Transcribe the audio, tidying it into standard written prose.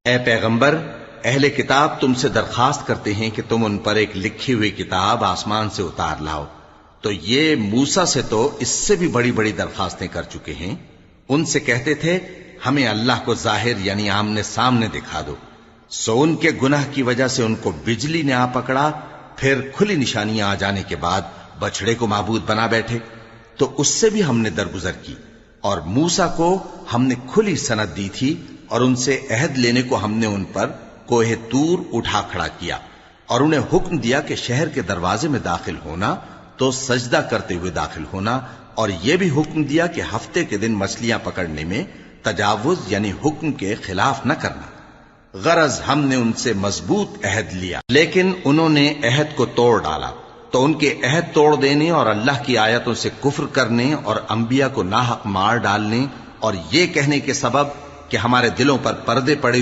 اے پیغمبر، اہل کتاب تم سے درخواست کرتے ہیں کہ تم ان پر ایک لکھی ہوئی کتاب آسمان سے اتار لاؤ، تو یہ موسیٰ سے تو اس سے بھی بڑی بڑی درخواستیں کر چکے ہیں۔ ان سے کہتے تھے ہمیں اللہ کو ظاہر یعنی آمنے سامنے دکھا دو، سو ان کے گناہ کی وجہ سے ان کو بجلی نے آ پکڑا، پھر کھلی نشانیاں آ جانے کے بعد بچڑے کو معبود بنا بیٹھے، تو اس سے بھی ہم نے درگزر کی۔ اور موسیٰ کو ہم نے کھلی سند دی تھی، اور ان سے عہد لینے کو ہم نے ان پر کوہ طور اٹھا کھڑا کیا، اور انہیں حکم دیا کہ شہر کے دروازے میں داخل ہونا تو سجدہ کرتے ہوئے داخل ہونا، اور یہ بھی حکم دیا کہ ہفتے کے دن مچھلیاں پکڑنے میں تجاوز یعنی حکم کے خلاف نہ کرنا۔ غرض ہم نے ان سے مضبوط عہد لیا، لیکن انہوں نے عہد کو توڑ ڈالا، تو ان کے عہد توڑ دینے اور اللہ کی آیتوں سے کفر کرنے اور انبیاء کو ناحق مار ڈالنے اور یہ کہنے کے سبب کہ ہمارے دلوں پر پردے پڑے